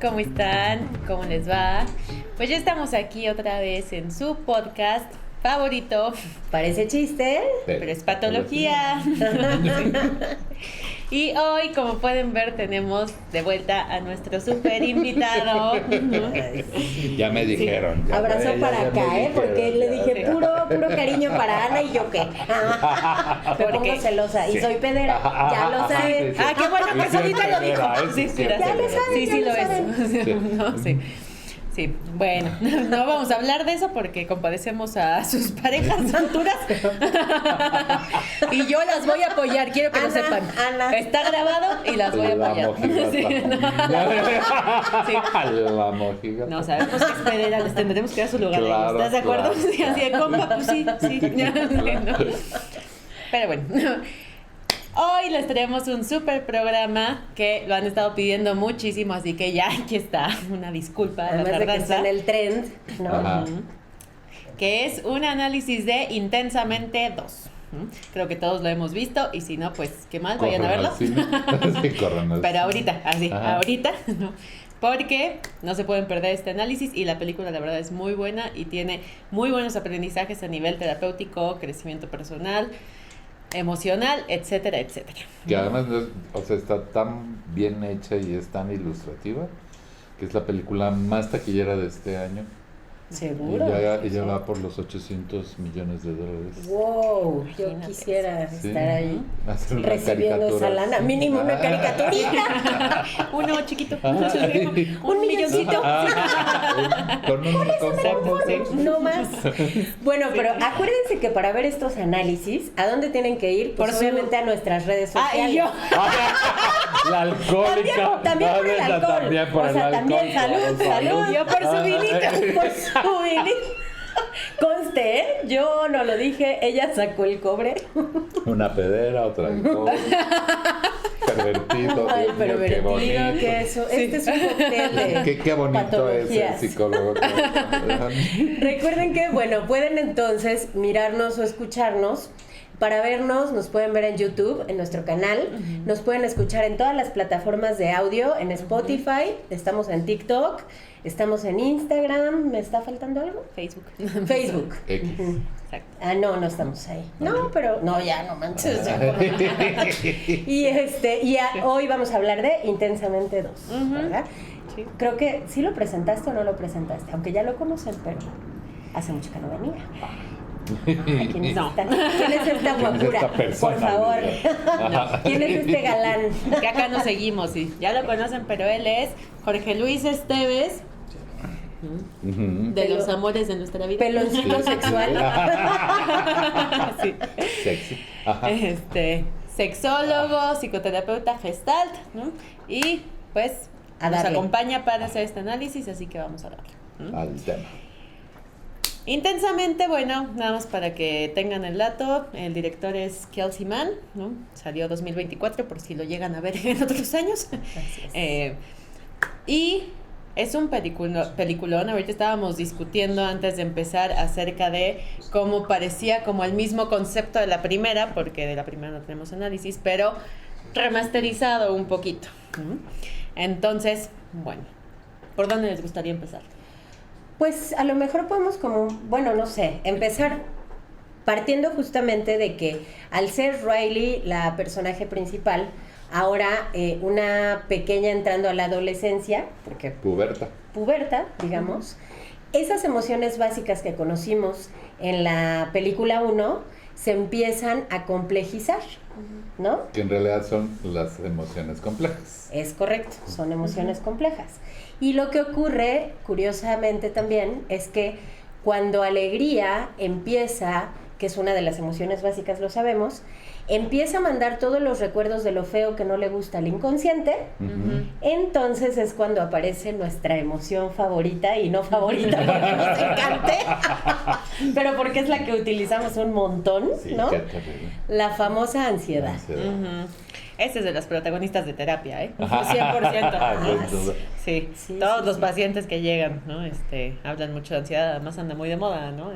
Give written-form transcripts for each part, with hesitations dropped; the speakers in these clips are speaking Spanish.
¿Cómo están? ¿Cómo les va? Pues ya estamos aquí otra vez en su podcast favorito. Parece chiste, pero es patología. Y hoy, como pueden ver, tenemos de vuelta a nuestro súper invitado. Ya me dijeron. Sí. Abrazo para acá, porque le dije puro cariño para Ana y yo qué. Me pongo celosa y soy pedera, ya lo saben. Ah, qué bueno, pues ahorita lo dijo. Sí, ya lo saben. Sí, lo es. No, sí. Sí, bueno, no vamos a hablar de eso porque compadecemos a sus parejas alturas. Y yo las voy a apoyar, quiero que lo sepan. Ana. Está grabado y las voy a apoyar. Sí, La mojigata. no, sabemos que es pedera, les tendremos que dar su lugar. Claro, ¿Estás de acuerdo? claro. Sí, así de compa, pues sí. No. Pero bueno. Hoy les traemos un súper programa que lo han estado pidiendo muchísimo, así que ya aquí está, una disculpa a la Además de que tardanza. está en el trend, ¿no? Ajá. Que es un análisis de Intensamente 2. Creo que todos lo hemos visto y si no, pues qué mal, vayan a verlo. Sí, corran al Pero cine. ahorita, así, Ajá. ahorita, ¿no? Porque no se pueden perder este análisis y la película la verdad es muy buena y tiene muy buenos aprendizajes a nivel terapéutico, crecimiento personal, emocional, etcétera, etcétera. Que además, está tan bien hecha y es tan ilustrativa que es la película más taquillera de este año. Seguro. Ella va por los $800 millones. Wow, yo Imagínate. quisiera Sí. estar ahí Hacer una recibiendo caricatura. esa lana, mínimo una caricaturita. Uno chiquito. Ay. Un milloncito. Con un conformo. No más. Bueno, pero acuérdense que para ver estos análisis, ¿a dónde tienen que ir? Pues Por su- obviamente a nuestras redes Ah, sociales. y yo. La alcohólica. También por el alcohol. También por O el sea, alcohol. también salud. Yo por su vinito. Por su vinito. Conste, ¿eh? Yo no lo dije, ella sacó el cobre. Una pedera, otra alcohol. Pervertido. Ay, Dios mío, qué pervertido, bonito. que eso. Este es un cóctel de Qué bonito es patologías. el psicólogo. Recuerden que, bueno, pueden entonces mirarnos o escucharnos. Para vernos, nos pueden ver en YouTube, en nuestro canal. Nos pueden escuchar en todas las plataformas de audio, en Spotify. Estamos en TikTok. Estamos en Instagram. ¿Me está faltando algo? Facebook. Facebook. X. Exacto. Ah, no estamos ahí. No, pero no, ya no manches. Ya, hoy vamos a hablar de Intensamente 2, ¿verdad? Sí. Creo que sí lo presentaste o no lo presentaste, aunque ya lo conocen, pero hace mucho que no venía. ¿Quién es, No. ¿Quién es esta guapura? esta persona? Por favor. Ajá. ¿Quién es este galán? Que acá nos seguimos, sí. Ya lo conocen, pero él es Jorge Luis Esteves, Ujú. de Pelo- los amores de nuestra vida. Peloncito Sí. sexual. Sí. Sexy. Ajá. Sexólogo, psicoterapeuta gestalt, ¿no? Y pues A nos darle. acompaña para hacer este análisis, así que vamos a darle. ¿no? Al tema. Intensamente, bueno, nada más para que tengan el dato, el director es Kelsey Mann, ¿no? Salió 2024 por si lo llegan a ver en otros años. Así es. Y es un peliculón, ahorita estábamos discutiendo antes de empezar acerca de cómo parecía como el mismo concepto de la primera, porque de la primera no tenemos análisis, pero remasterizado un poquito. ¿no? Entonces, bueno, ¿por dónde les gustaría empezar? Pues a lo mejor podemos no sé, empezar partiendo justamente de que al ser Riley la personaje principal, ahora una pequeña entrando a la adolescencia, porque puberta, digamos, esas emociones básicas que conocimos en la película 1 se empiezan a complejizar, ¿no? Que en realidad son las emociones complejas. Es correcto, son emociones complejas. Y lo que ocurre, curiosamente también, es que cuando alegría empieza, que es una de las emociones básicas, lo sabemos, empieza a mandar todos los recuerdos de lo feo que no le gusta al inconsciente, entonces es cuando aparece nuestra emoción favorita, y no favorita porque nos encante, pero porque es la que utilizamos un montón, Sí, ¿no? qué terrible. La famosa ansiedad. Ujú. Este es de las protagonistas de terapia, ¿eh? Ajá. 100%. ¿no? Sin duda. Sí, Sí, todos sí, los sí. pacientes que llegan, ¿no? Hablan mucho de ansiedad, además anda muy de moda, ¿no?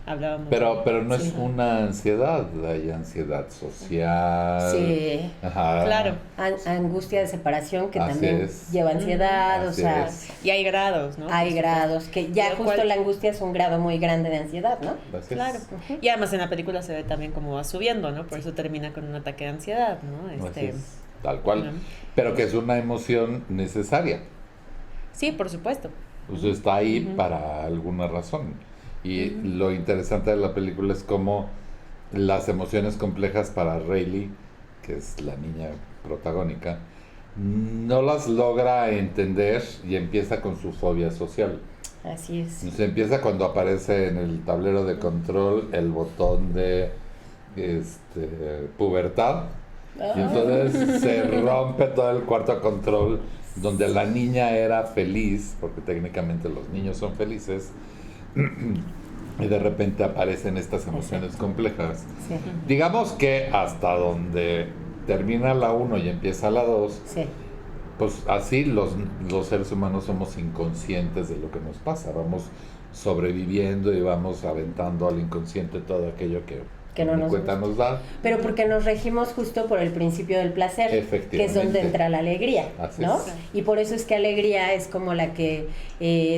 hablábamos. Pero no Sí. es una ansiedad, hay ansiedad social. Sí. Ajá. Claro. Angustia de separación que Así también es. lleva ansiedad, o Así sea, es. Y hay grados, ¿no? hay Por grados, que ya Lo justo cual- la angustia es un grado muy grande de ansiedad, ¿no? Así es. Claro. Y además en la película se ve también cómo va subiendo, ¿no? Por eso termina con un ataque de ansiedad, ¿no? Así es, tal cual. Ajá. Pero que es una emoción necesaria. Sí, por supuesto. Pues está ahí Ujú. para alguna razón. Y lo interesante de la película es cómo las emociones complejas para Rayleigh, que es la niña protagónica, no las logra entender y empieza con su fobia social. Así es. Se empieza cuando aparece en el tablero de control el botón de pubertad. Y entonces se rompe todo el cuarto de control donde la niña era feliz, porque técnicamente los niños son felices, y de repente aparecen estas emociones complejas. Sí, Digamos que hasta donde termina la 1 y empieza la 2, sí. pues así los seres humanos somos inconscientes de lo que nos pasa, vamos sobreviviendo y vamos aventando al inconsciente todo aquello que no ni nos cuenta gusta. nos da. Pero porque nos regimos justo por el principio del placer, que es Efectivamente. donde entra la alegría, Así ¿no? es. Y por eso es que alegría es como la que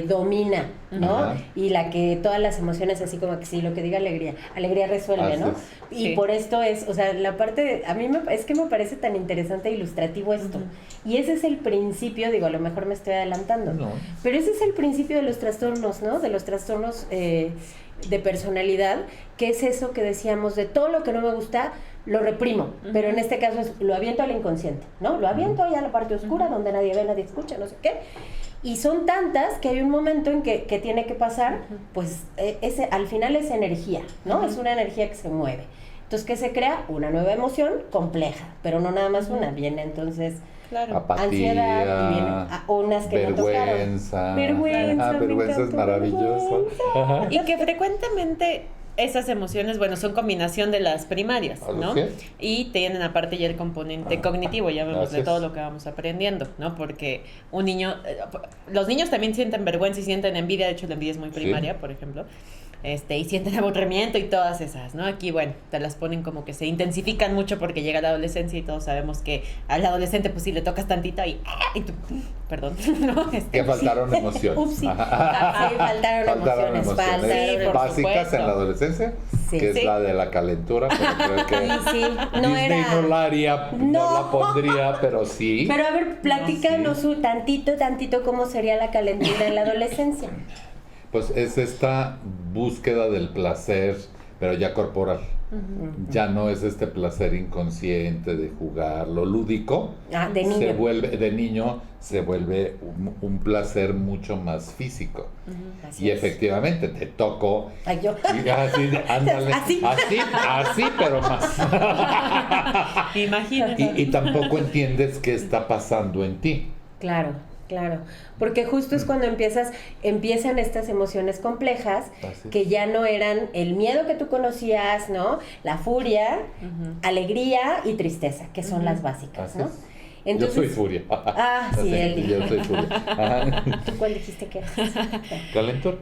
domina, ¿no? Ajá. Y la que todas las emociones, así como que sí, lo que diga alegría resuelve, Así ¿no? es. Y Sí. por esto es, o sea, la parte, es que me parece tan interesante e ilustrativo esto. Ujú. Y ese es el principio, digo, a lo mejor me estoy adelantando, No. pero ese es el principio de los trastornos, ¿no? De los trastornos de personalidad, que es eso que decíamos, de todo lo que no me gusta, lo reprimo, pero en este caso es, lo aviento al inconsciente, ¿no? Lo aviento allá a la parte oscura, donde nadie ve, nadie escucha, no sé qué. Y son tantas que hay un momento en que tiene que pasar, pues al final es energía, ¿no? Es una energía que se mueve. Entonces, ¿qué se crea? Una nueva emoción compleja, pero no nada más una, viene entonces Claro. Apatía, ansiedad, y vienen unas que no tocaron. vergüenza. Vergüenza, me Vergüenza es encantó, maravilloso. Ajá. Y que frecuentemente esas emociones, bueno, son combinación de las primarias, ¿no? Sí. Y tienen aparte ya el componente cognitivo, ya vemos Así de es. todo lo que vamos aprendiendo, ¿no? Porque un niño, los niños también sienten vergüenza y sienten envidia, de hecho la envidia es muy Sí. primaria, por ejemplo, y sienten aburrimiento y todas esas, ¿no? Aquí, bueno, te las ponen como que se intensifican mucho porque llega la adolescencia y todos sabemos que al adolescente pues si le tocas tantito y tú, perdón, ¿no? Que faltaron emociones. Upsi. Ajá. Sí, faltaron emociones, Sí, por básicas supuesto. en la adolescencia, Sí. que es Sí. la de la calentura, pero creo que Sí, sí, no Disney era... no la haría, no No. la pondría, pero sí. Pero a ver, platícanos Sí. un tantito cómo sería la calentura en la adolescencia. Pues es esta búsqueda del placer, pero ya corporal. Ya no es este placer inconsciente de jugar, lo lúdico. Ah, de niño. De niño se vuelve un placer mucho más físico. Así Y es. efectivamente te toco. Ay, yo. Y así, ándale, Así. así, pero más. Imagínate. Y tampoco entiendes qué está pasando en ti. Claro, claro. Porque justo es cuando empiezan estas emociones complejas Así es. que ya no eran el miedo que tú conocías, ¿no? La furia, alegría y tristeza, que son las básicas, Así ¿no? es. Entonces, yo soy furia. Ah, sí, Así, él. yo soy furia. Ajá. ¿Tú cuál dijiste que eras? ¿Calentor?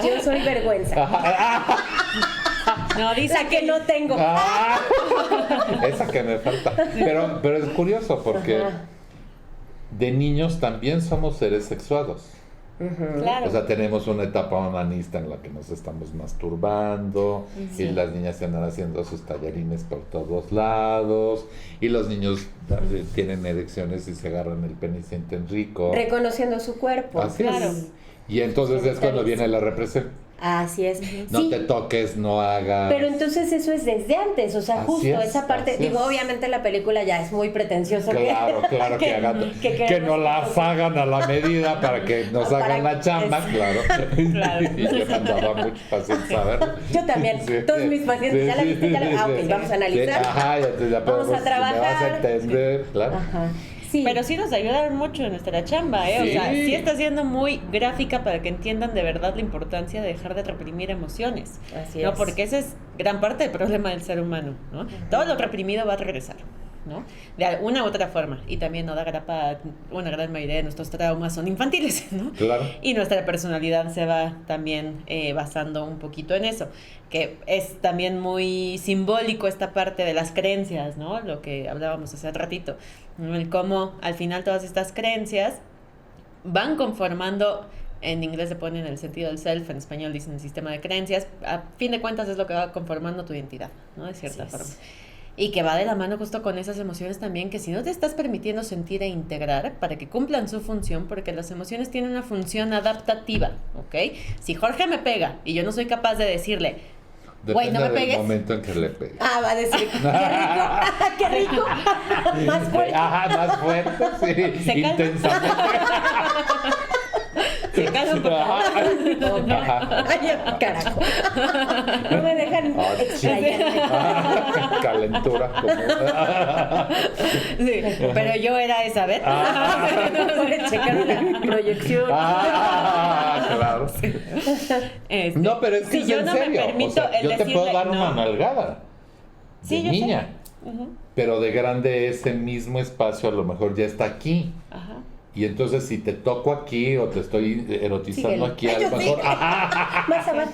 Yo soy vergüenza. No, dice La que no tengo. Ah, esa que me falta. Pero es curioso porque Ajá. de niños también somos seres sexuados. Ujú. Claro. O sea, tenemos una etapa onanista en la que nos estamos masturbando Sí. y las niñas se andan haciendo sus tallarines por todos lados y los niños tienen erecciones y se agarran el pene y sienten rico. Reconociendo su cuerpo. Así claro. es. Y entonces es cuando viene la represión. Así es. No Sí, te toques, no hagas. pero entonces eso es desde antes, o sea, Así justo es, esa parte, así digo, es. obviamente la película ya es muy pretencioso. Claro, claro, que, que nos las hagan a la medida para que nos Para- hagan la chamba, es- claro. Claro. Y yo mandaba a muchos pacientes a ver. Yo también, todos mis pacientes, ¿ya la viste? ¿Ya la- ok, vamos a analizar. Ajá, ya Vamos a podemos, trabajar. Me vas a entender, claro. Ajá. Sí. Pero sí nos ayudaron mucho en nuestra chamba, ¿eh? O sea, Sí. sí está siendo muy gráfica para que entiendan de verdad la importancia de dejar de reprimir emociones. Así ¿No? es. Porque ese es gran parte del problema del ser humano, ¿no? Todo lo reprimido va a regresar. ¿no? De una u otra forma. Y también no da grapa, una gran mayoría de nuestros traumas son infantiles, ¿no? Claro. Y nuestra personalidad se va también basando un poquito en eso, que es también muy simbólico esta parte de las creencias, ¿no? Lo que hablábamos hace ratito, ¿no? El cómo al final todas estas creencias van conformando, en inglés se pone en el sentido del self, en español dicen el sistema de creencias, a fin de cuentas es lo que va conformando tu identidad, ¿no? De cierta forma. Y que va de la mano justo con esas emociones también, que si no te estás permitiendo sentir e integrar para que cumplan su función, porque las emociones tienen una función adaptativa, ¿ok? Si Jorge me pega y yo no soy capaz de decirle, güey, no me pegues. Depende del momento en que le pegues. Va a decir, qué rico, más fuerte. Ajá, más fuerte, sí. Se calma. Intensamente. Se calma un poco. Ay, carajo. No me dejan explayarme. Calentura. Sí, pero yo era esa, ¿ves? Checaron la proyección. Claro. No, pero es que si es yo en no serio. me permito el yo te puedo decirle dar una no. nalgada Sí, de yo sé. niña, pero de grande ese mismo espacio a lo mejor ya está aquí. Ajá. Y entonces si te toco aquí o te estoy erotizando Síguele. aquí, a lo Yo mejor Más abajo.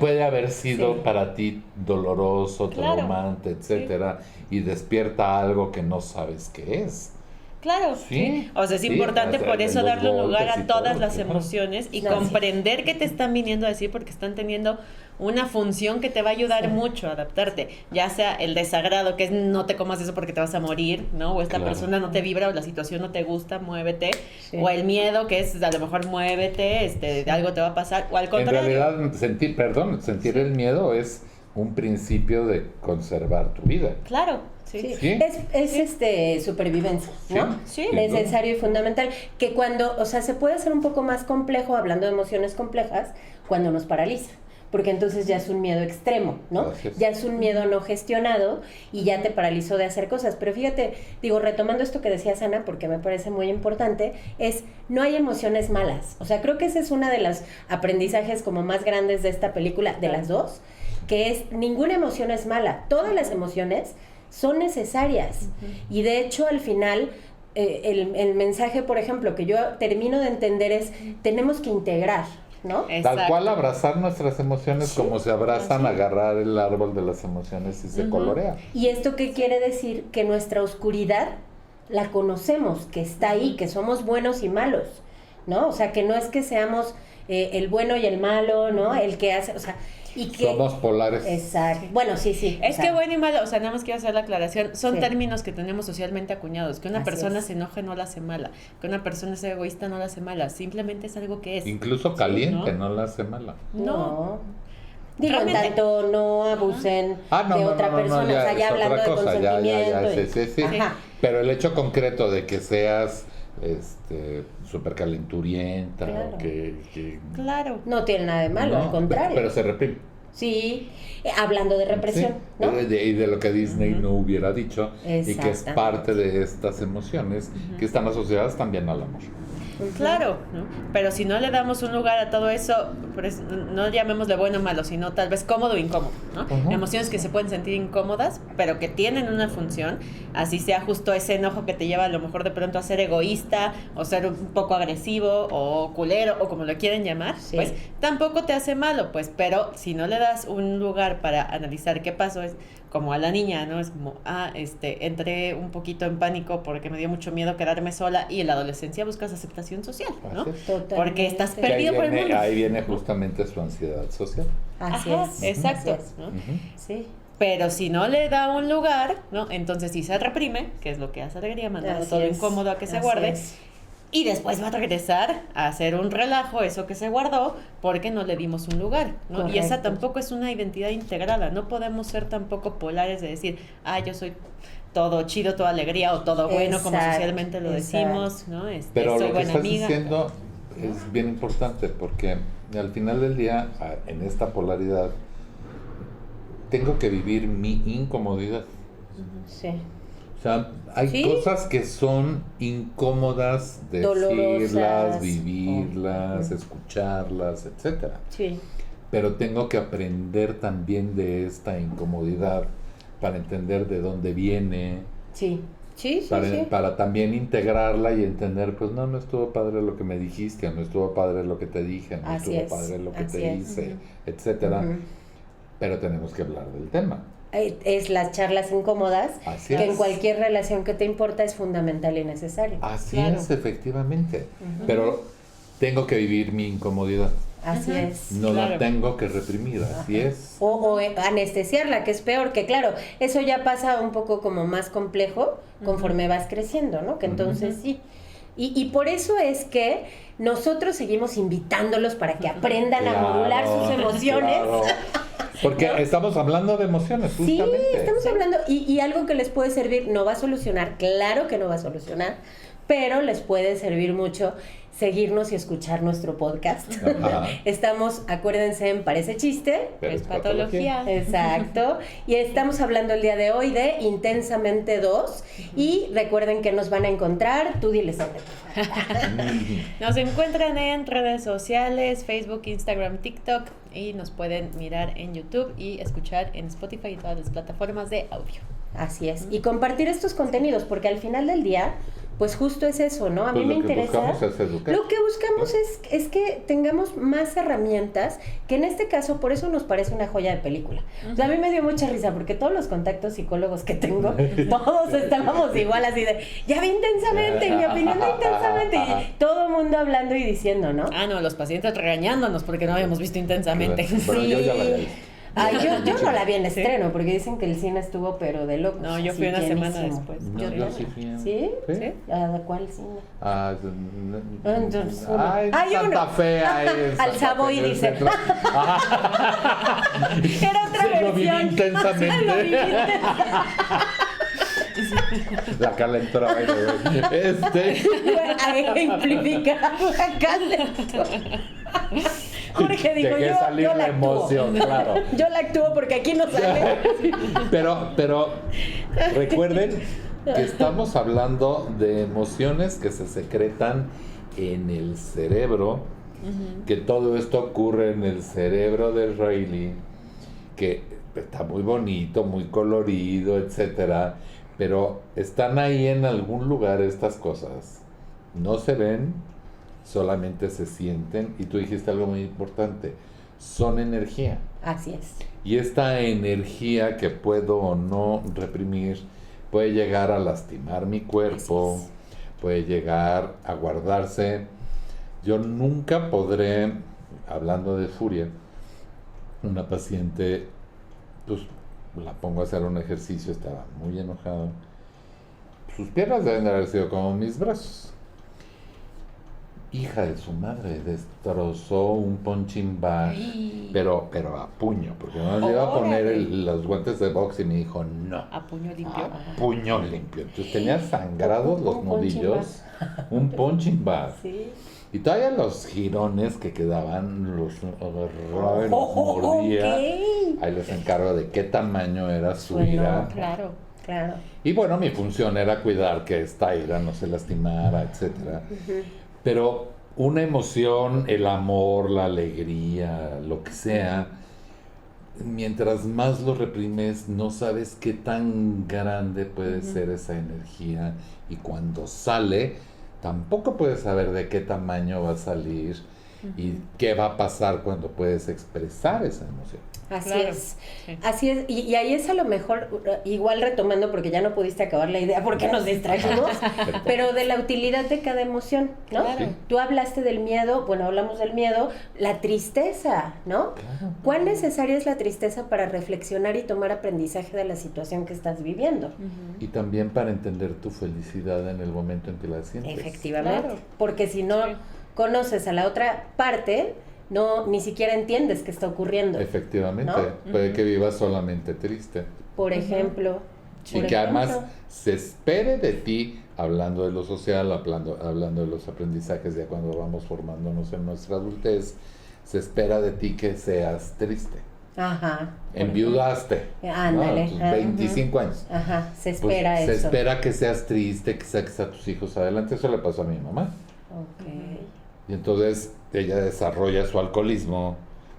puede haber sido Sí. para ti doloroso, Claro. traumante, etcétera, y despierta algo que no sabes qué es. Claro, Sí, o sea, es sí, importante o sea, por eso los darle un lugar golpes a y todas todo, las claro. emociones y No, sí. comprender qué te están viniendo a decir, porque están teniendo una función que te va a ayudar Sí. mucho a adaptarte, ya sea el desagrado, que es no te comas eso porque te vas a morir, ¿no? O esta Claro. persona no te vibra o la situación no te gusta, muévete, Sí. o el miedo, que es a lo mejor muévete, algo te va a pasar, o al En contrario. realidad, sentir el miedo es un principio de conservar tu vida. Claro, sí. Sí. Sí. Es supervivencia, ¿no? Sí. Sí. Necesario y fundamental. Que cuando, o sea, se puede hacer un poco más complejo, hablando de emociones complejas, cuando nos paraliza. Porque entonces ya es un miedo extremo, ¿no? Gracias. Ya es un miedo no gestionado y ya te paralizó de hacer cosas. Pero fíjate, digo, retomando esto que decías, Ana, porque me parece muy importante, es no hay emociones malas. O sea, creo que ese es uno de los aprendizajes como más grandes de esta película, de las dos, que es ninguna emoción es mala. Todas las emociones son necesarias. Y de hecho, al final, el mensaje, por ejemplo, que yo termino de entender es, tenemos que integrar, ¿no? Tal cual abrazar nuestras emociones como se abrazan, agarrar el árbol de las emociones y se colorea. ¿Y esto qué quiere decir? Que nuestra oscuridad la conocemos, que está ahí, que somos buenos y malos, ¿no? O sea, que no es que seamos el bueno y el malo, ¿no? El que hace, o sea, y que... Somos polares. Exacto. Bueno, sí. Es o sea, que bueno y malo, o sea, nada más quiero hacer la aclaración, son Sí. términos que tenemos socialmente acuñados, que una Así persona es. se enoje no la hace mala, que una persona sea egoísta no la hace mala, simplemente es algo que es. Incluso caliente, ¿no? no la hace mala. No. Digo, en Realmente- tanto no abusen de otra persona, o sea, ya es hablando otra de cosa, consentimiento. sí. Ajá. Pero el hecho concreto de que seas súper calenturienta, Claro. o que Claro. No tiene nada de malo, no, al contrario. pero se reprime. Sí, hablando de represión, Sí, ¿no? y de lo que Disney no hubiera dicho, y que es Exactamente. parte de estas emociones que están asociadas también al amor. Claro, ¿no? Pero si no le damos un lugar a todo eso, pues, no llamémosle bueno o malo, sino tal vez cómodo o incómodo, ¿no? Ujú. Emociones que se pueden sentir incómodas, pero que tienen una función, así sea justo ese enojo que te lleva a lo mejor de pronto a ser egoísta, o ser un poco agresivo, o culero, o como lo quieren llamar, Sí. pues tampoco te hace malo, pues, pero si no le das un lugar para analizar qué pasó, es como a la niña, ¿no? Es como, entré un poquito en pánico porque me dio mucho miedo quedarme sola, y en la adolescencia buscas aceptación social, ¿no? Así es. Totalmente. Porque estás Que ahí perdido por el viene, mundo. ahí viene justamente su ansiedad social. Así Ajá, es. exacto, Así es. ¿no? Ujú. Sí. Pero si no le da un lugar, ¿no? Entonces sí se reprime, que es lo que hace Alegría, mandando Así todo es. incómodo a que se Así guarde. es. Y después va a regresar a hacer un relajo, eso que se guardó, porque no le dimos un lugar, ¿no? Y esa Correcto. tampoco es una identidad integrada. No podemos ser tampoco polares de decir, yo soy todo chido, toda alegría o todo bueno, como Exacto, socialmente lo decimos, ¿no? Pero soy lo que buena estás amiga. diciendo es bien importante porque al final del día, en esta polaridad, tengo que vivir mi incomodidad. Sí. O sea, hay Sí. cosas que son incómodas Dolorosas. decirlas, vivirlas, Ujú. escucharlas, etcétera. Sí. Pero tengo que aprender también de esta incomodidad para entender de dónde viene, Sí, sí, sí, sí. Para también integrarla y entender, pues no estuvo padre lo que me dijiste, no estuvo padre lo que te dije, no Así estuvo es, padre lo que así te es. hice, etcétera. Ujú. Pero tenemos que hablar del tema. Es las charlas incómodas, Así que es. en cualquier relación que te importa es fundamental y necesario. Así Claro. es, efectivamente. Pero tengo que vivir mi incomodidad. Así es. No Claro. la tengo que reprimir, así es. O anestesiarla, que es peor, que claro, eso ya pasa un poco como más complejo conforme vas creciendo, ¿no? Que entonces sí. Y por eso es que nosotros seguimos invitándolos para que aprendan a modular sus emociones. Claro. Porque estamos hablando de emociones, Sí, justamente. estamos hablando, y algo que les puede servir, no va a solucionar, claro que no va a solucionar, pero les puede servir mucho seguirnos y escuchar nuestro podcast. Ajá. Estamos, acuérdense, en Parece Chiste. Pero Es patología. Exacto. Y estamos hablando el día de hoy de Intensamente 2. Y recuerden que nos van a encontrar. Tú diles dónde. Nos encuentran en redes sociales, Facebook, Instagram, TikTok, y nos pueden mirar en YouTube y escuchar en Spotify y todas las plataformas de audio. Así es. Y compartir estos contenidos, porque al final del día, pues justo es eso, ¿no? A mí Pues me lo que interesa. buscamos es educar. Lo que buscamos es que tengamos más herramientas, que en este caso, por eso nos parece una joya de película. O sea, a mí me dio mucha risa, porque todos los contactos psicólogos que tengo, todos estábamos igual así de, ya vi Intensamente, mi opinión de Intensamente, y todo el mundo hablando y diciendo, ¿no? Ah, no, los pacientes regañándonos porque no habíamos visto Intensamente. Bueno, yo ya la Sí. vi. Ay, yo no la vi en Sí. estreno, porque dicen que el cine estuvo pero de locos. No, yo así, fui una semana llenísimo. después. No, Yo yo también. sí fui. ¿Sí? ¿Sí? ¿A cuál cine? Ah, Entonces, uno. ay, Ay, Santa uno. Fe. Ay, Al Santa Savoy, Fe, dice. centro. Era otra Sí, lo viví versión. intensamente. Lo viví intensamente. La calentura. A ejemplificar la calentura. Jorge dijo, Dejé salir yo la la actúo. emoción, claro. Yo la actúo porque aquí no sale. Pero recuerden que estamos hablando de emociones que se secretan en el cerebro, que todo esto ocurre en el cerebro de Rayleigh, que está muy bonito, muy colorido, etcétera, pero están ahí en algún lugar estas cosas. No se ven, solamente se sienten, y tú dijiste algo muy importante, son energía. Así es. Y esta energía que puedo o no reprimir puede llegar a lastimar mi cuerpo, Así es. puede llegar a guardarse. Yo nunca podré, hablando de furia, una paciente, pues la pongo a hacer un ejercicio, estaba muy enojada. Sus piernas deben de haber sido como mis brazos. Hija de su madre, destrozó un punching bag, pero a puño, porque no le iba a poner los guantes de box y me dijo no, A puño limpio. a puño limpio. Entonces tenía sangrados los Un punching nudillos, un punching bag. Sí. Y todavía los jirones que quedaban, los agarraba y los mordía. Ok. Ahí les encargo de qué tamaño era su Bueno, ira. claro, claro. Y bueno, mi función era cuidar que esta ira no se lastimara, etcétera. Pero una emoción, el amor, la alegría, lo que sea, mientras más lo reprimes, no sabes qué tan grande puede ser esa energía. Y cuando sale, tampoco puedes saber de qué tamaño va a salir y qué va a pasar cuando puedes expresar esa emoción. Así Claro, es, sí. así es, y ahí es a lo mejor, igual retomando, porque ya no pudiste acabar la idea porque nos distrajimos, pero de la utilidad de cada emoción, ¿no? Claro. Sí. Tú hablaste del miedo, bueno, hablamos del miedo, la tristeza, ¿no? Claro. ¿Cuán necesaria es la tristeza para reflexionar y tomar aprendizaje de la situación que estás viviendo? Y también para entender tu felicidad en el momento en que la sientes. Efectivamente, Claro. porque si no Sí. conoces a la otra parte, no, ni siquiera entiendes qué está ocurriendo. Efectivamente, ¿No? puede que vivas solamente triste. Por ejemplo. Y que además se espere de ti, hablando de lo social, hablando de los aprendizajes ya cuando vamos formándonos en nuestra adultez, se espera de ti que seas triste. Ajá. Enviudaste. Ándale, ¿no? Tus ajá. 25 años. Ajá, se Pues, espera se eso. espera que seas triste, que saques a tus hijos adelante. Eso le pasó a mi mamá. Ok. Y entonces ella desarrolla su alcoholismo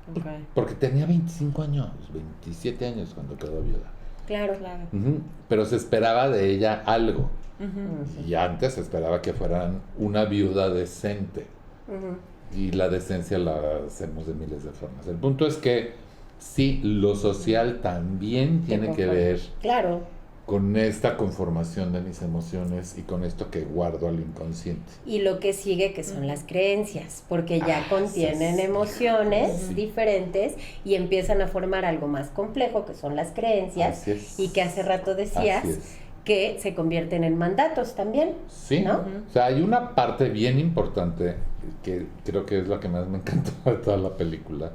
Ok. porque tenía 25 años, 27 años cuando quedó viuda. Claro. Pero se esperaba de ella algo. Ujú. Y antes se esperaba que fueran una viuda decente. Y la decencia la hacemos de miles de formas. El punto es que sí, lo social también tiene que ver Claro. con esta conformación de mis emociones y con esto que guardo al inconsciente. Y lo que sigue, que son las creencias, porque ya contienen sí. emociones Sí. diferentes y empiezan a formar algo más complejo, que son las creencias, Así es. y que hace rato decías Así es. que se convierten en mandatos también. Sí, ¿no? O sea, hay una parte bien importante que creo que es la que más me encantó de toda la película,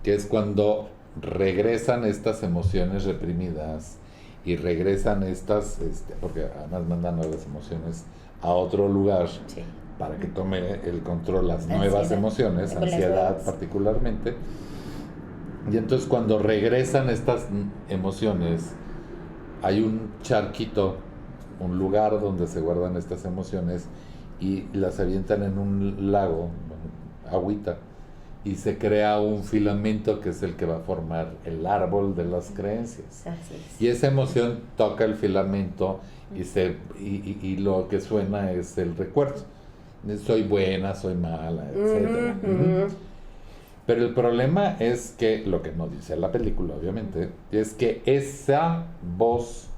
que es cuando regresan estas emociones reprimidas y regresan estas, porque además mandan a las emociones a otro lugar Sí. para que tome el control las Ansiedad. nuevas emociones, Con las ansiedad nuevas. particularmente. Y entonces cuando regresan estas emociones, hay un charquito, un lugar donde se guardan estas emociones y las avientan en un lago, agüita, y se crea un filamento que es el que va a formar el árbol de las creencias. Así es. Y esa emoción toca el filamento y lo que suena es el recuerdo. Soy buena, soy mala, etc. Ujú. Pero el problema es que, lo que no dice la película, obviamente, es que esa voz,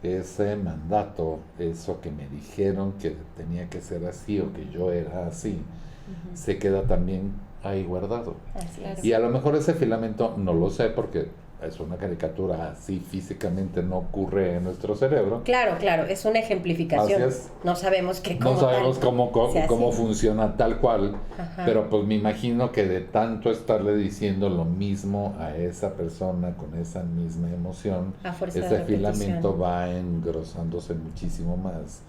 ese mandato, eso que me dijeron que tenía que ser así o que yo era así, se queda también ahí guardado. Así Claro. es. Y a lo mejor ese filamento, no lo sé porque es una caricatura, así físicamente no ocurre en nuestro cerebro. Claro, claro, es una ejemplificación. Así es. No sabemos qué No sabemos cómo se cómo hace. funciona tal cual, Ajá. pero pues me imagino que de tanto estarle diciendo lo mismo a esa persona con esa misma emoción, A fuerza de ese repetición. filamento va engrosándose muchísimo más.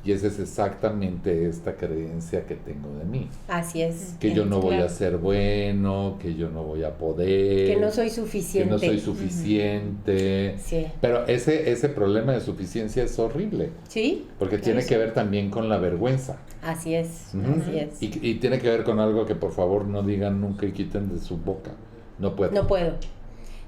Y esa es exactamente esta creencia que tengo de mí. Así es. Que yo no voy Claro. a ser bueno, que yo no voy a poder. Que no soy que suficiente. no soy suficiente. Sí. Pero ese problema de suficiencia es horrible, ¿Sí? porque Claro, tiene sí. que ver también con la vergüenza. Así es, Ujú. así es. Y tiene que ver con algo que por favor no digan nunca y quiten de su boca. No puedo. No puedo.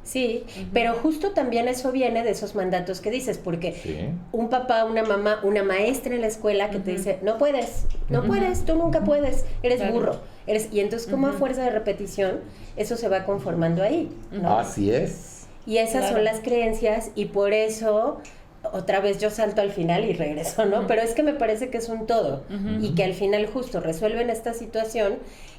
Sí, pero justo también eso viene de esos mandatos que dices, porque Sí. un papá, una mamá, una maestra en la escuela que te dice, no puedes, no puedes, tú nunca puedes, eres Claro. burro. Y entonces como a fuerza de repetición, eso se va conformando ahí, ¿no? Así es. Y esas Claro. son las creencias y por eso, otra vez yo salto al final y regreso, ¿no? Pero es que me parece que es un todo y que al final justo resuelven esta situación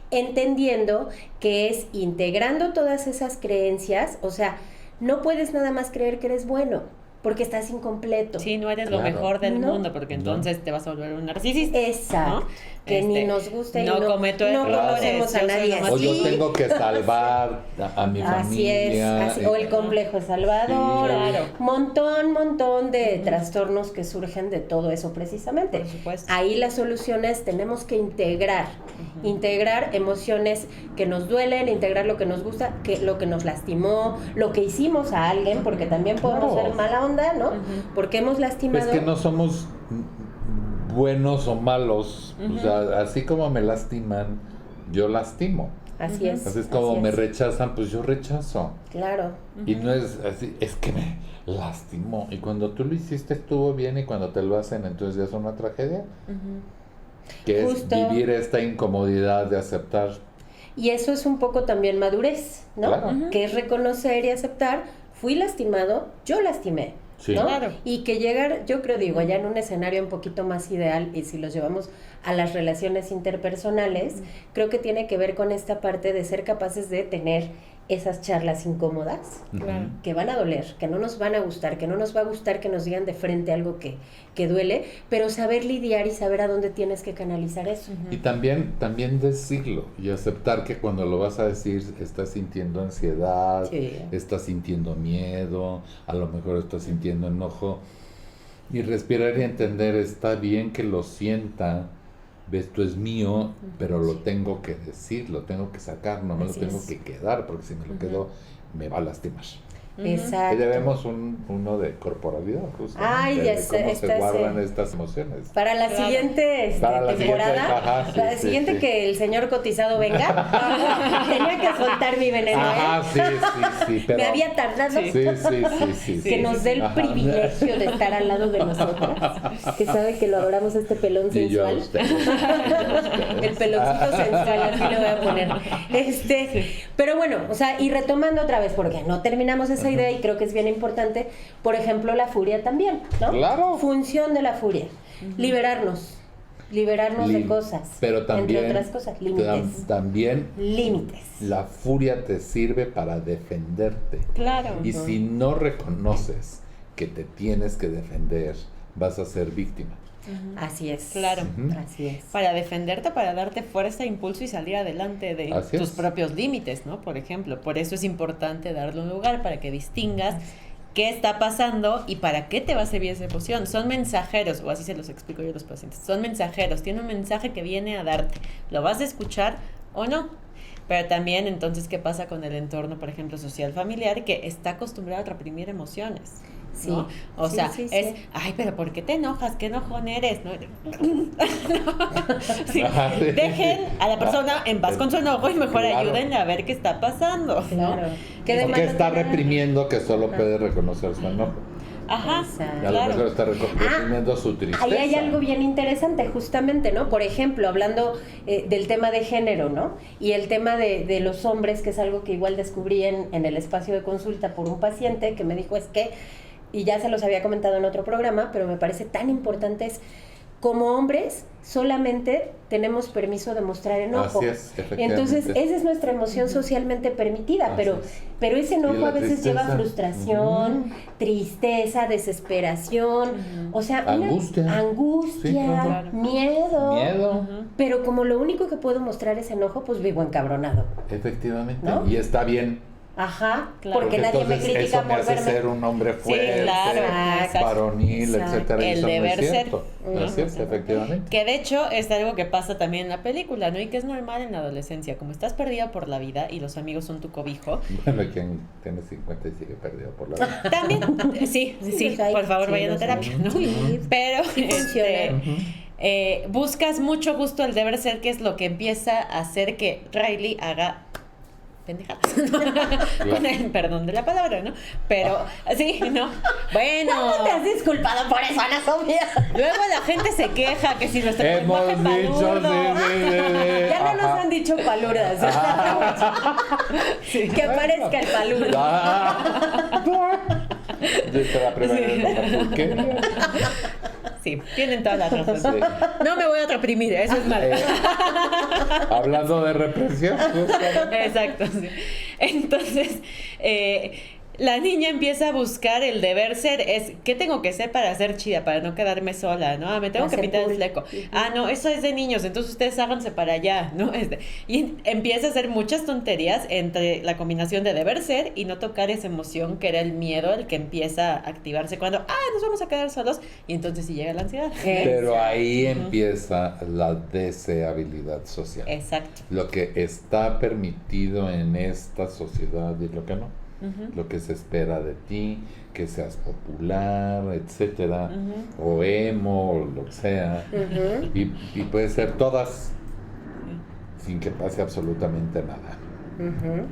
entendiendo que es integrando todas esas creencias, o sea, no puedes nada más creer que eres bueno, porque estás incompleto. Sí, no eres lo Claro. mejor del No. mundo, porque entonces te vas a volver un narcisista. Exacto. ¿no? Que ni nos gusta y no cometo no errores, conocemos a yo soy nadie lo más O yo así. tengo que salvar a mi Así es, familia. así, o el complejo Salvador, Sí. Claro. montón de trastornos que surgen de todo eso precisamente. Por supuesto. Ahí las soluciones tenemos que integrar emociones que nos duelen, integrar lo que nos gusta, lo que nos lastimó, lo que hicimos a alguien, porque también podemos Claro. ser mala onda, ¿no? Porque hemos lastimado. Es que no somos buenos o malos. O sea, así como me lastiman, yo lastimo. Así es. Así es como así me es. rechazan, pues yo rechazo. Claro. Y no es así, es que me lastimó. Y cuando tú lo hiciste estuvo bien y cuando te lo hacen entonces ya es una tragedia. Que Justo. es vivir esta incomodidad de aceptar. Y eso es un poco también madurez, ¿no? Claro. Que es reconocer y aceptar, fui lastimado, yo lastimé, Sí. ¿no? Claro. Y que llegar, yo creo, digo, allá en un escenario un poquito más ideal, y si los llevamos a las relaciones interpersonales, creo que tiene que ver con esta parte de ser capaces de tener esas charlas incómodas, Claro. que van a doler, que no nos van a gustar, que no nos va a gustar que nos digan de frente algo que duele, pero saber lidiar y saber a dónde tienes que canalizar eso. Y también decirlo y aceptar que cuando lo vas a decir estás sintiendo ansiedad, Sí. estás sintiendo miedo, a lo mejor estás sintiendo enojo. Y respirar y entender, está bien que lo sienta, esto es mío, pero lo tengo que decir, lo tengo que sacar, no me lo Así tengo es. que quedar, porque si me lo quedo me va a lastimar. Exacto. Y debemos uno de corporalidad, justo. Ay, de ese- cómo esta se sí. guardan estas emociones. Para la Claro. siguiente Para la temporada, siguiente, ajá, sí, para la sí, siguiente sí. que el señor cotizado venga, tenía que soltar mi veneno, Ajá, sí, pero... Me había tardado Sí. que nos dé el Ajá. privilegio de estar al lado de nosotras, que sabe que lo adoramos este pelón Y yo a sensual. ustedes. El peloncito sensual, así lo voy a poner. Pero bueno, o sea, y retomando otra vez, porque no terminamos esa idea y creo que es bien importante, por ejemplo, la furia también, ¿no? Claro. Función de la furia, liberarnos de cosas, Pero también, entre otras cosas, límites. También Límites. la furia te sirve para defenderte. Claro. Y si no reconoces que te tienes que defender, vas a ser víctima. Así es. Claro. Así es. Para defenderte, para darte fuerza, impulso y salir adelante de Así tus es. propios límites, ¿no? Por ejemplo, por eso es importante darle un lugar para que distingas qué está pasando y para qué te va a servir esa emoción. Son mensajeros, o así se los explico yo a los pacientes, son mensajeros, tienen un mensaje que viene a darte. ¿Lo vas a escuchar o no? Pero también, entonces, ¿qué pasa con el entorno, por ejemplo, social familiar, que está acostumbrado a reprimir emociones? Sí. ¿No? O Sí, sea, sí, es, sí. ay, pero ¿por qué te enojas? ¿Qué enojón eres? ¿No? Sí. Ajá, sí. Dejen a la persona en paz con su enojo y mejor Claro. ayúdenle a ver qué está pasando, ¿no? Claro. ¿Qué de Porque malo está tiene? reprimiendo que solo puede reconocer su enojo. Ajá, Exacto. Y a lo mejor claro. está reprimiendo su tristeza. Ahí hay algo bien interesante, justamente, ¿no? Por ejemplo, hablando del tema de género, ¿no? Y el tema de los hombres, que es algo que igual descubrí en el espacio de consulta por un paciente que me dijo es que, y ya se los había comentado en otro programa, pero me parece tan importante es, como hombres, solamente tenemos permiso de mostrar enojo. Así es, efectivamente. Entonces, esa es nuestra emoción socialmente permitida, Así es. pero ese Y enojo la a veces lleva tristeza. frustración, tristeza, desesperación, o sea, una Angustia. angustia, Sí, claro. miedo. Ujú. Pero como lo único que puedo mostrar es enojo, pues vivo encabronado. Efectivamente. ¿No? Y está bien. Ajá, Claro. porque nadie me entonces critica eso me por hace verme. ser un hombre fuerte, claro, exacto. varonil, Exacto. etcétera. Y El eso no es deber ser. cierto. Así es, Ujú. efectivamente. Que de hecho es algo que pasa también en la película, ¿no? Y que es normal en la adolescencia. Como estás perdida por la vida y los amigos son tu cobijo, Bueno, quien tiene 50 y sigue perdido por la vida. también, sí, pues hay- por favor sí, vayan a los terapia, hay. ¿no? Sí. Pero Sí funciona. buscas mucho justo el deber ser, que es lo que empieza a hacer que Riley haga pendejadas. Con el perdón de la palabra, ¿no? Pero sí, ¿no? Bueno. ¿Cómo te has disculpado por eso, Ana Sofía? Luego la gente se queja que si nuestro Hemos lenguaje dicho, palurdo. Ya no nos han dicho paluras. Que aparezca el palurdo. Dice la primera ¿por qué? Sí, tienen toda la razón. Sí. No me voy a reprimir, eso es malo. Hablando de represión, justamente. Exacto, sí. Entonces, la niña empieza a buscar el deber ser, es, ¿qué tengo que ser para ser chida, para no quedarme sola, ¿no? Ah, me tengo que Hacer pintar el cool. fleco. Ah, no, eso es de niños, entonces ustedes háganse para allá, ¿no? Y empieza a hacer muchas tonterías entre la combinación de deber ser y no tocar esa emoción que era el miedo, el que empieza a activarse cuando, nos vamos a quedar solos, y entonces sí llega la ansiedad. Pero ahí empieza la deseabilidad social. Exacto. Lo que está permitido en esta sociedad y lo que no. Ujú. Lo que se espera de ti, que seas popular, etcétera, Ujú. o emo, o lo que sea. Ujú. Y puede ser todas sin que pase absolutamente nada. Ujú.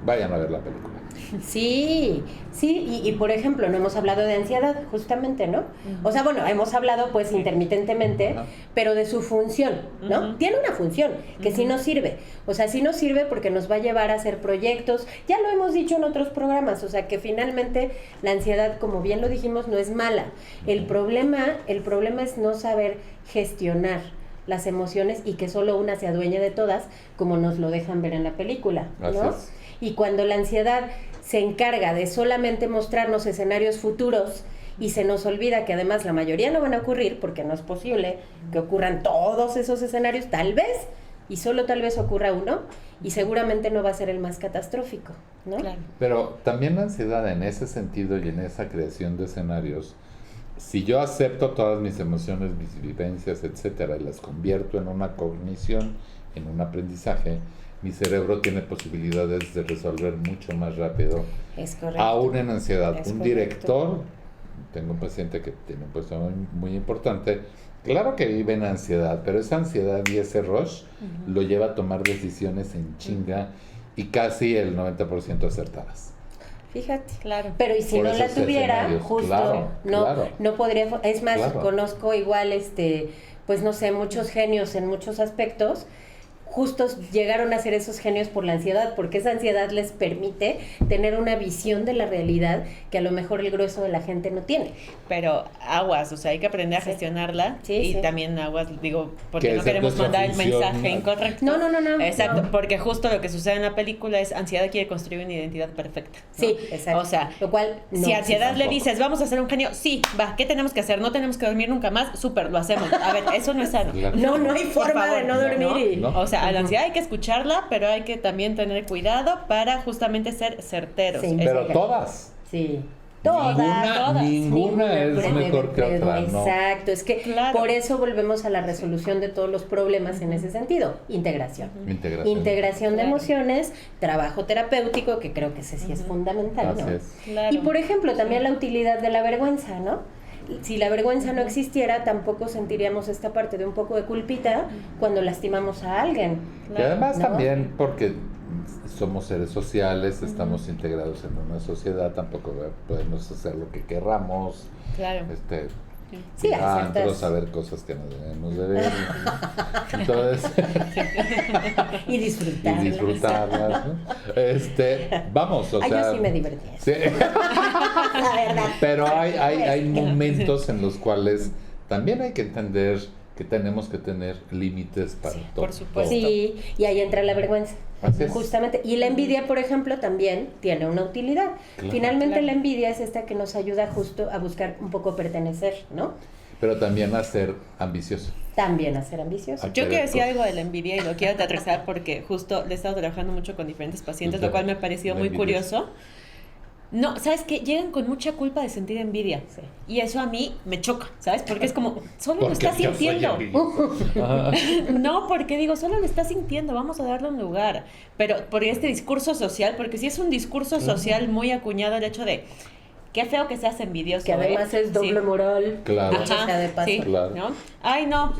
Vayan a ver la película. Sí, y por ejemplo, no hemos hablado de ansiedad, justamente, ¿no? O sea, bueno, hemos hablado pues intermitentemente, Ajá. pero de su función, ¿no? Ujú. Tiene una función que sí nos sirve, o sea, sí nos sirve porque nos va a llevar a hacer proyectos, ya lo hemos dicho en otros programas, o sea, que finalmente la ansiedad, como bien lo dijimos, no es mala. El problema es no saber gestionar las emociones y que solo una se adueñe de todas, como nos lo dejan ver en la película, ¿no? Así es. Y cuando la ansiedad se encarga de solamente mostrarnos escenarios futuros y se nos olvida que además la mayoría no van a ocurrir, porque no es posible que ocurran todos esos escenarios, tal vez, y solo tal vez ocurra uno, y seguramente no va a ser el más catastrófico, ¿no? Claro. Pero también la ansiedad en ese sentido y en esa creación de escenarios, si yo acepto todas mis emociones, mis vivencias, etcétera, y las convierto en una cognición en un aprendizaje, mi cerebro tiene posibilidades de resolver mucho más rápido. Es correcto. Aún en ansiedad. Es Un correcto. director, tengo un paciente que tiene un puesto muy importante, claro que vive en ansiedad, pero esa ansiedad y ese rush lo lleva a tomar decisiones en chinga y casi el 90% acertadas. Fíjate. Claro. Pero y si Por no la esos tuviera, escenarios, justo claro, no, claro. no podría. Es más, Claro. conozco igual, pues no sé, muchos genios en muchos aspectos. Justos llegaron a ser esos genios por la ansiedad, porque esa ansiedad les permite tener una visión de la realidad que a lo mejor el grueso de la gente no tiene. Pero aguas, o sea, hay que aprender a Sí. gestionarla. Sí, y sí. también aguas, digo, porque Que no esa es queremos nuestra mandar el función. mensaje incorrecto. No. Exacto, no. porque justo lo que sucede en la película es ansiedad quiere construir una identidad perfecta, ¿no? Sí, exacto. O sea, lo cual no, si a ansiedad le tampoco. dices, vamos a ser un genio, sí, va, ¿qué tenemos que hacer? No tenemos que dormir nunca más, súper, lo hacemos. A ver, eso no es sano. Claro. no hay Por forma favor, de no dormir. ¿no? y- No. O sea, a la ansiedad hay que escucharla, pero hay que también tener cuidado para justamente ser certeros. Sí. Pero Exacto. todas. Sí. Todas. Ninguna es mejor que otra, ¿no? Exacto, es que Claro. por eso volvemos a la resolución de todos los problemas en ese sentido. Integración. Integración de Claro. emociones, trabajo terapéutico, que creo que ese sí es fundamental, Así ¿no? es. Claro. Y por ejemplo, también la utilidad de la vergüenza, ¿no? Si la vergüenza no existiera, tampoco sentiríamos esta parte de un poco de culpita cuando lastimamos a alguien. Y además ¿no? también porque somos seres sociales, estamos integrados en una sociedad, tampoco podemos hacer lo que querramos, Claro. Sí, ir hay a antros, ciertas- saber cosas que no debemos de ver. Entonces, Y disfrutar. y disfrutarlas, ¿no? Vamos, o Ay, sea. yo sí me divertí. Sí. La verdad. Pero hay momentos en los cuales también hay que entender que tenemos que tener límites para Sí, todo. por supuesto. Sí, y ahí entra la vergüenza. Así es. Justamente. Y la envidia, por ejemplo, también tiene una utilidad. Claro. Finalmente Claro. la envidia es esta que nos ayuda justo a buscar un poco pertenecer, ¿no? Pero también a ser ambicioso. También a ser ambicioso. Yo quiero decir Correcto. algo de la envidia y lo quiero aterrizar porque justo le he estado trabajando mucho con diferentes pacientes, lo cual me ha parecido La muy envidia. curioso. No, ¿sabes qué? Llegan con mucha culpa de sentir envidia. Sí. Y eso a mí me choca, ¿sabes? Porque es como, solo lo Porque estás yo soy sintiendo. envidioso. Ajá. No, porque digo, solo lo estás sintiendo, vamos a darle un lugar. Pero por este discurso social, porque si es un discurso social muy acuñado el hecho de, qué feo que seas envidioso. Que además ¿eh? es doble Sí. moral. Claro. Dicho sea de paso. sí, Claro. ¿no? Ay, no,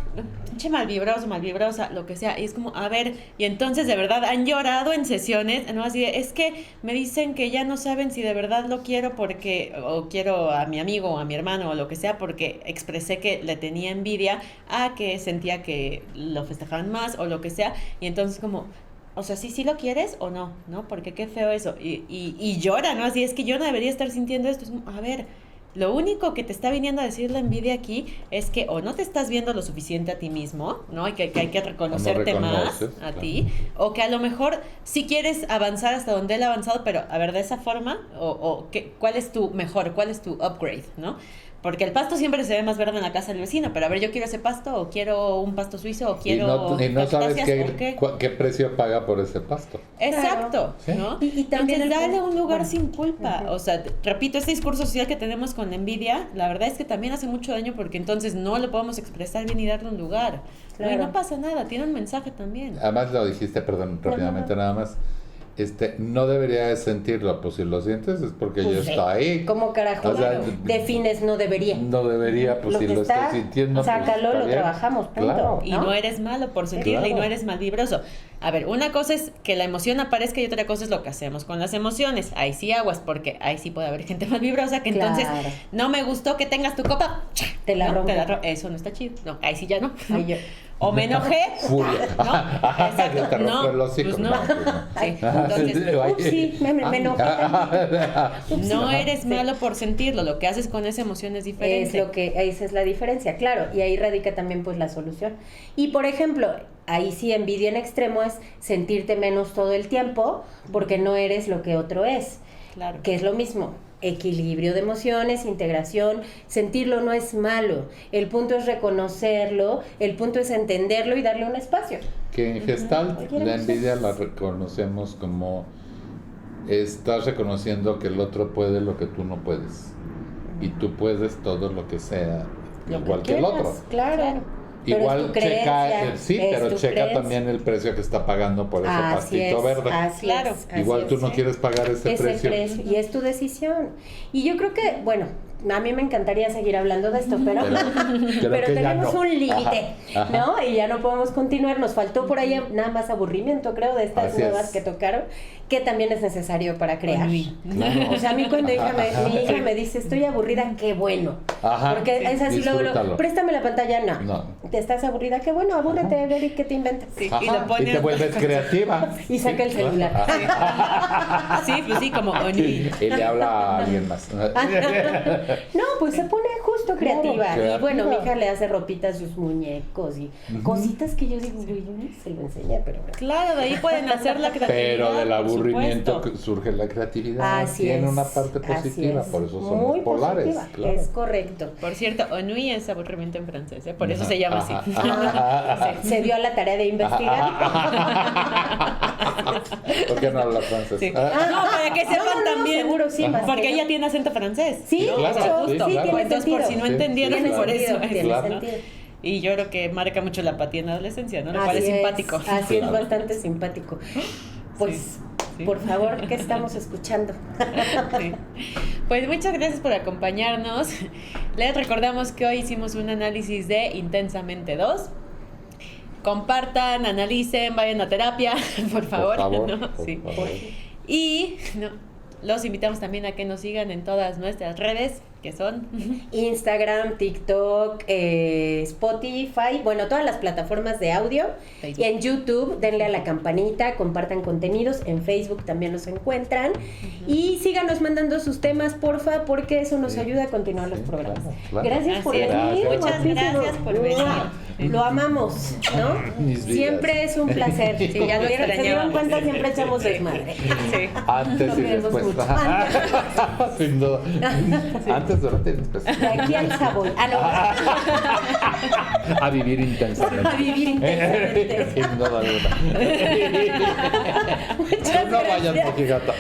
pinche malvibroso, malvibrosa, lo que sea. Y es como, a ver, y entonces de verdad han llorado en sesiones, ¿no? Así de, es que me dicen que ya no saben si de verdad lo quiero porque, o quiero a mi amigo o a mi hermano o lo que sea, porque expresé que le tenía envidia a que sentía que lo festejaban más o lo que sea. Y entonces como, o sea, sí lo quieres o no, ¿no? Porque qué feo eso. Y llora, ¿no? Así es que yo no debería estar sintiendo esto. Es como, a ver, lo único que te está viniendo a decir la envidia aquí es que o no te estás viendo lo suficiente a ti mismo, ¿no? Y que hay que reconocerte más reconoces, a claro. ti. O que a lo mejor sí quieres avanzar hasta donde él ha avanzado, pero a ver, de esa forma, ¿cuál es tu mejor, cuál es tu upgrade, ¿no? Porque el pasto siempre se ve más verde en la casa del vecino, pero a ver, yo quiero ese pasto, o quiero un pasto suizo, o quiero Y no sabes cactáceas, ¿o qué precio paga por ese pasto. Exacto, Sí. ¿no? Y también Entonces, el- dale un lugar bueno. sin culpa. Ujú. O sea, repito, este discurso social que tenemos con la envidia, la verdad es que también hace mucho daño porque entonces no lo podemos expresar bien y darle un lugar. ¿no? Y Claro. no pasa nada, tiene un mensaje también. Además lo dijiste, perdón, rápidamente nada más. No debería de sentirlo, pues si lo sientes es porque Pues ya sí. está ahí. ¿Cómo carajo O sea, defines no debería? No debería, pues Lo si que lo está, estás sintiendo. pues, sácalo, está lo bien. trabajamos, punto. Claro. Y ¿no? no eres malo por sentirlo y Claro. no eres malvibroso. A ver, una cosa es que la emoción aparezca y otra cosa es lo que hacemos con las emociones. Ahí sí aguas, porque ahí sí puede haber gente malvibrosa que entonces Claro. no me gustó que tengas tu copa. Te la ¿no? rompo. Eso no está chido. No, ahí sí ya no. Ay, yo- O me enojé. Furia. ¿No? Exacto. Te rompió No, el hocico. pues no. No, pues no. Sí. Ajá, Entonces, Ups, sí, me enojé. no Ajá. eres malo por sentirlo. Lo que haces con esa emoción es diferente. Esa es la diferencia, claro, y ahí radica también pues la solución. Y por ejemplo, ahí sí envidia en extremo es sentirte menos todo el tiempo porque no eres lo que otro es, Claro. que es lo mismo. Equilibrio de emociones, integración, sentirlo no es malo, el punto es reconocerlo, el punto es entenderlo y darle un espacio. Que en Gestalt Cualquier la emoción. envidia la reconocemos como estás reconociendo que el otro puede lo que tú no puedes y tú puedes todo lo que sea Lo igual que el quieras, otro. Claro. Pero igual es tu checa, creencia, sí, es pero tu checa creencia. también el precio que está pagando por ese Así pastito es, verde. así Claro. es, así Igual tú es. no quieres pagar ese Es el precio. precio y es tu decisión. Y yo creo que, bueno, a mí me encantaría seguir hablando de esto, pero, creo pero que ya tenemos no. un límite, Ajá, ajá. ¿no? Y ya no podemos continuar. Nos faltó por ahí nada más aburrimiento, creo, de estas Así nuevas es. que tocaron, que también es necesario para crear. Ennui. Claro. O sea, a mí cuando mi hija Ajá. me dice, estoy aburrida, qué bueno. Ajá. Porque es así, luego, Disfrútalo. préstame la pantalla, no. No. ¿Te estás aburrida? Qué bueno, abúrrete, a ver, ¿y qué te inventas? Sí, Ajá, y lo pone. y te vuelves creativa. Y saca el celular. Sí, pues sí, como Ennui. Y le habla a alguien más. No, pues se pone justo creativa. Claro, Y bueno, mi creativa. hija le hace ropita a sus muñecos y cositas que yo digo, "Uy, yo ni se lo enseñé, pero bueno". Claro, de ahí pueden hacer la creatividad. Pero del por aburrimiento supuesto. surge la creatividad. Así Tiene es, una parte así positiva, es. por eso somos Muy polares. positiva, Claro. es correcto. Por cierto, ennui es aburrimiento en francés, ¿eh? Por eso Ajá, se llama así. ajá. Se dio a la tarea de investigar. ¿Por qué no habla francés? Sí. Ah, No, para que sepan no, también. seguro sí, más Porque que ella yo. tiene acento francés. Sí, claro, de hecho, sí, sí, claro. tiene Entonces, sentido. por si no Sí, entendieron, Tiene por sentido, eso es. tiene Claro. sentido. Y yo creo que marca mucho la apatía en la adolescencia, ¿no? Lo cual Así es simpático. Así es, Claro. bastante simpático. Pues, sí. por favor, ¿qué estamos escuchando? Sí. Pues muchas gracias por acompañarnos. Les recordamos que hoy hicimos un análisis de Intensamente 2. Compartan, analicen, vayan a terapia, por favor. ¿no? por Sí. favor. Y los invitamos también a que nos sigan en todas nuestras redes, que son... Instagram, TikTok, Spotify, bueno, todas las plataformas de audio. Facebook. Y en YouTube, denle a la campanita, compartan contenidos. En Facebook también nos encuentran. Y síganos mandando sus temas, porfa, porque eso nos Sí. ayuda a continuar los Sí, programas. claro, claro. Gracias por Así es. venir. Gracias. Muchas guapísimo. gracias por venir. Lo amamos, ¿no? Mis vidas. Siempre es un placer. Sí, ya lo ¿Se dieron extrañábamos. cuenta? Siempre echamos desmadre. Sí. Antes Lo y queremos después. mucho. Sin duda. Antes, durante y después. De aquí al Savoy. A vivir intensamente. A vivir intensamente. Sin duda alguna. Muchas No vayas, gracias. mojigata.